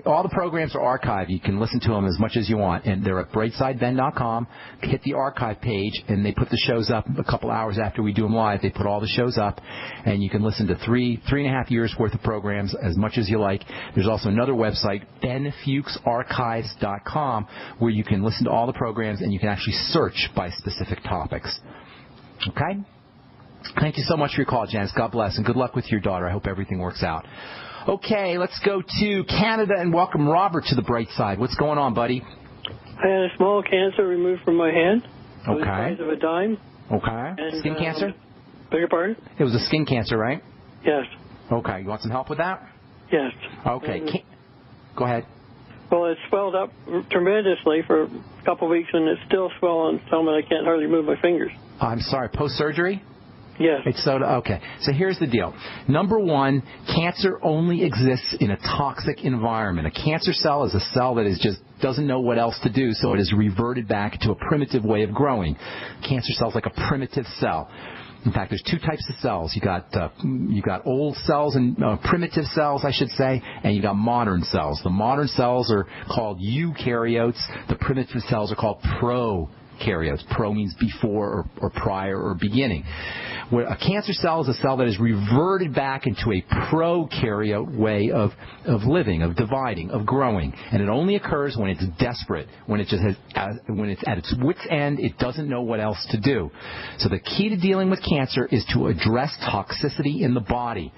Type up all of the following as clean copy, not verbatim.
All the programs are archived. You can listen to them as much as you want, and they're at brightsideben.com. Hit the archive page, and they put the shows up a couple hours after we do them live. They put all the shows up, and you can listen to three and a half years worth of programs as much as you like. There's also another website, benfuchsarchives.com, where you can listen to all the programs, and you can actually search by specific topics. Okay? Thank you so much for your call, Janice. God bless, and good luck with your daughter. I hope everything works out. Okay, let's go to Canada and welcome Robert to the bright side. What's going on, buddy? I had a small cancer removed from my hand. Okay. The size of a dime. Okay. And, skin cancer? Beg your pardon? It was a skin cancer, right? Yes. Okay. You want some help with that? Yes. Okay. Go ahead. Well, it swelled up tremendously for a couple of weeks, and it's still swelling some, and I can't hardly move my fingers. I'm sorry. Post-surgery? Yes. It's okay. So here's the deal. Number one, cancer only exists in a toxic environment. A cancer cell is a cell that just doesn't know what else to do, so it is reverted back to a primitive way of growing. Cancer cell's like a primitive cell. In fact, there's two types of cells. You got old cells and primitive cells, I should say, and you got modern cells. The modern cells are called eukaryotes. The primitive cells are called prokaryotes. Pro means before or prior or beginning. Where a cancer cell is a cell that is reverted back into a prokaryote way of living, of dividing, of growing, and it only occurs when it's desperate, when it's at its wit's end, it doesn't know what else to do. So the key to dealing with cancer is to address toxicity in the body.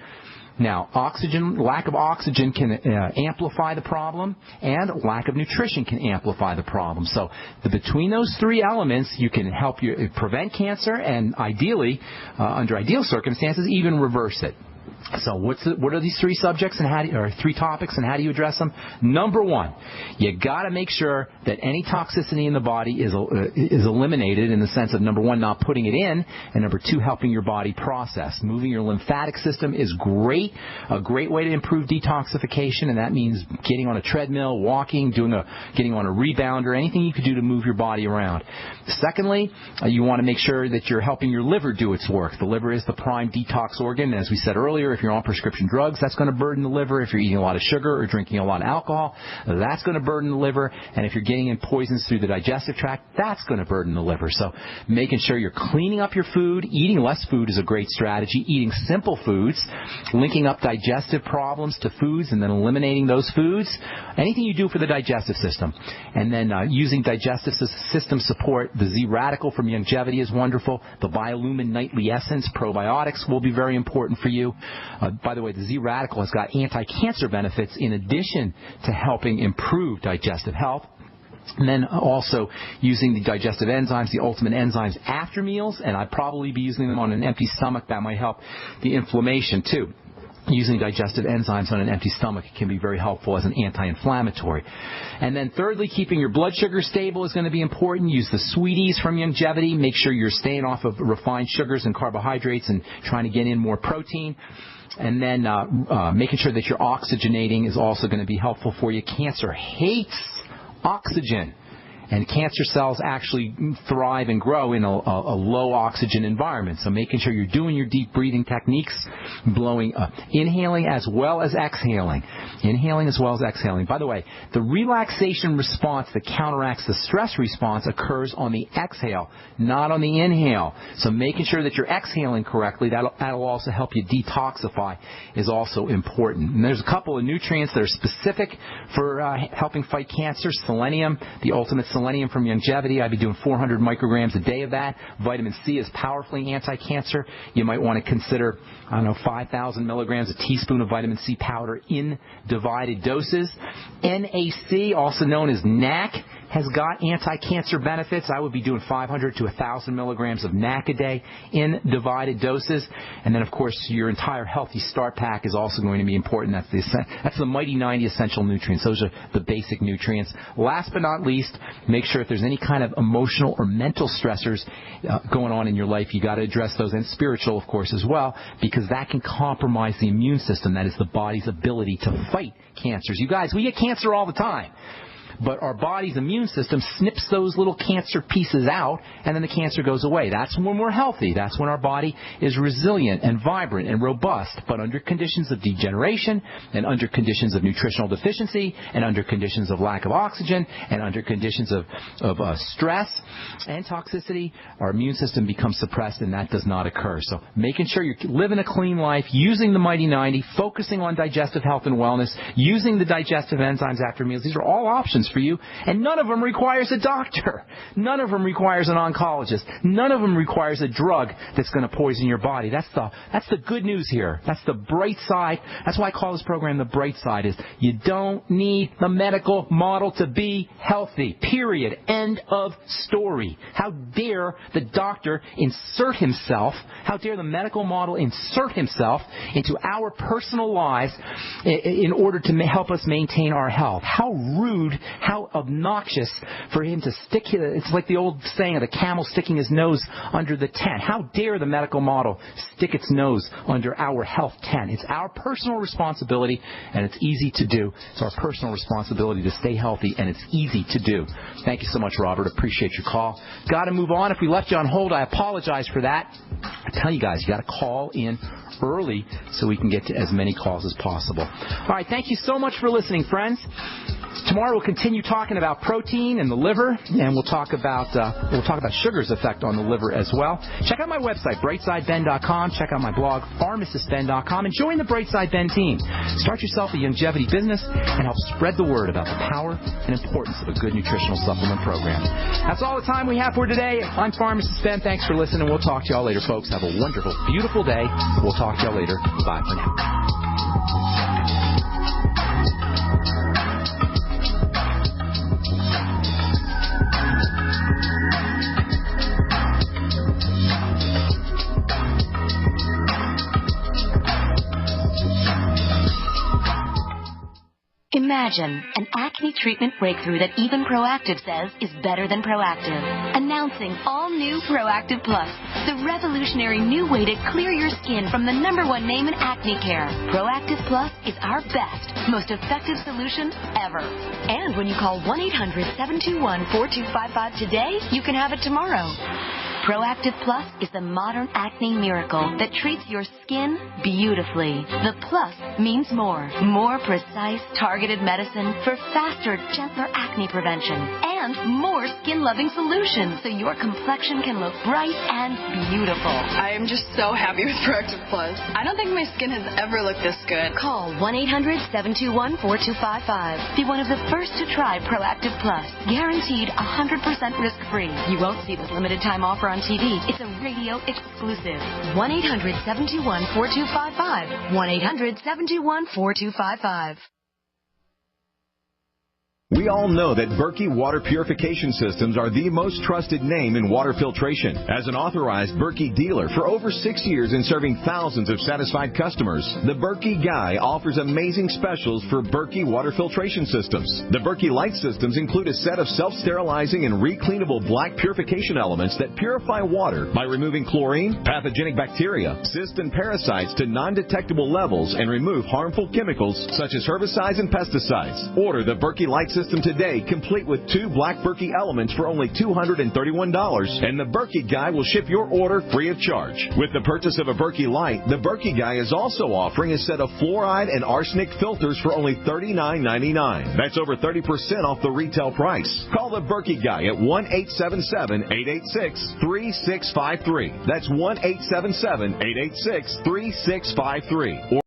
Now, lack of oxygen can amplify the problem, and lack of nutrition can amplify the problem. So between those three elements, you can help you prevent cancer and ideally, under ideal circumstances, even reverse it. So what are these three subjects or three topics, and how do you address them? Number one, you got to make sure that any toxicity in the body is eliminated in the sense of, number one, not putting it in, and number two, helping your body process. Moving your lymphatic system is great, a great way to improve detoxification, and that means getting on a treadmill, walking, getting on a rebounder, anything you could do to move your body around. Secondly, you want to make sure that you're helping your liver do its work. The liver is the prime detox organ, as we said earlier. If you're on prescription drugs, that's going to burden the liver. If you're eating a lot of sugar or drinking a lot of alcohol, that's going to burden the liver. And if you're getting in poisons through the digestive tract, that's going to burden the liver. So making sure you're cleaning up your food, eating less food is a great strategy. Eating simple foods, linking up digestive problems to foods and then eliminating those foods. Anything you do for the digestive system. And then using digestive system support. The Z Radical from Longevity is wonderful. The Biolumin Nightly Essence probiotics will be very important for you. By the way, the Z Radical has got anti-cancer benefits in addition to helping improve digestive health. And then also using the digestive enzymes, the ultimate enzymes after meals, and I'd probably be using them on an empty stomach. That might help the inflammation too. Using digestive enzymes on an empty stomach can be very helpful as an anti-inflammatory. And then thirdly, keeping your blood sugar stable is going to be important. Use the Sweeties from Longevity. Make sure you're staying off of refined sugars and carbohydrates and trying to get in more protein. And then making sure that you're oxygenating is also going to be helpful for you. Cancer hates oxygen. And cancer cells actually thrive and grow in a low oxygen environment. So making sure you're doing your deep breathing techniques, inhaling as well as exhaling. Inhaling as well as exhaling. By the way, the relaxation response that counteracts the stress response occurs on the exhale, not on the inhale. So making sure that you're exhaling correctly, that'll also help you detoxify, is also important. And there's a couple of nutrients that are specific for helping fight cancer. Selenium, the ultimate selenium from Longevity. I'd be doing 400 micrograms a day of that. Vitamin C is powerfully anti-cancer. You might want to consider, 5,000 milligrams, a teaspoon of vitamin C powder in divided doses. NAC, also known as NAC, has got anti-cancer benefits. I would be doing 500 to 1,000 milligrams of NAC a day in divided doses. And then, of course, your entire Healthy Start Pack is also going to be important. That's the Mighty 90 essential nutrients. Those are the basic nutrients. Last but not least, make sure if there's any kind of emotional or mental stressors going on in your life, you got to address those, and spiritual, of course, as well, because that can compromise the immune system. That is the body's ability to fight cancers. You guys, we get cancer all the time. but our body's immune system snips those little cancer pieces out, and then the cancer goes away. That's when we're healthy. That's when our body is resilient and vibrant and robust. But under conditions of degeneration and under conditions of nutritional deficiency and under conditions of lack of oxygen and under conditions of stress and toxicity, our immune system becomes suppressed, and that does not occur. So making sure you're living a clean life, using the Mighty 90, focusing on digestive health and wellness, using the digestive enzymes after meals. These are all options for you, and none of them requires a doctor. None of them requires an oncologist. None of them requires a drug that's going to poison your body. That's the good news here. That's the bright side. That's why I call this program the bright side, is you don't need the medical model to be healthy. Period. End of story. How dare the doctor insert himself, how dare the medical model insert himself into our personal lives in order to help us maintain our health. How rude, how obnoxious for him to stick, it's like the old saying of the camel sticking his nose under the tent. How dare the medical model stick its nose under our health tent? It's our personal responsibility, and it's easy to do. It's our personal responsibility to stay healthy, and it's easy to do. Thank you so much, Robert. Appreciate your call. Got to move on. If we left you on hold, I apologize for that. I tell you guys, you got to call in early so we can get to as many calls as possible. All right, thank you so much for listening, friends. Tomorrow we'll continue talking about protein and the liver, and we'll talk about sugar's effect on the liver as well. Check out my website, brightsideben.com. Check out my blog, pharmacistben.com, and join the Brightside Ben team. Start yourself a longevity business and help spread the word about the power and importance of a good nutritional supplement program. That's all the time we have for today. I'm Pharmacist Ben. Thanks for listening. We'll talk to y'all later, folks. Have a wonderful, beautiful day. We'll talk to y'all later. Bye for now. Imagine an acne treatment breakthrough that even Proactive says is better than Proactive. Announcing all new Proactive Plus, the revolutionary new way to clear your skin from the #1 name in acne care. Proactive Plus is our best, most effective solution ever. And when you call 1-800-721-4255 today, you can have it tomorrow. Proactive Plus is the modern acne miracle that treats your skin beautifully. The plus means more. More precise, targeted medicine for faster, gentler acne prevention. And more skin-loving solutions so your complexion can look bright and beautiful. I am just so happy with Proactive Plus. I don't think my skin has ever looked this good. Call 1-800-721-4255. Be one of the first to try Proactive Plus. Guaranteed 100% risk-free. You won't see this limited time offer on TV. It's a radio exclusive. 1-800-721-4255. 1-800-721-4255. We all know that Berkey Water Purification Systems are the most trusted name in water filtration. As an authorized Berkey dealer for over 6 years and serving thousands of satisfied customers, the Berkey Guy offers amazing specials for Berkey Water Filtration Systems. The Berkey Light Systems include a set of self-sterilizing and recleanable black purification elements that purify water by removing chlorine, pathogenic bacteria, cysts, and parasites to non-detectable levels and remove harmful chemicals such as herbicides and pesticides. Order the Berkey Light System today, complete with 2 black Berkey elements for only $231, and the Berkey Guy will ship your order free of charge. With the purchase of a Berkey Light, the Berkey Guy is also offering a set of fluoride and arsenic filters for only $39.99. That's over 30% off the retail price. Call the Berkey Guy at 1-877-886-3653. That's 1-877-886-3653.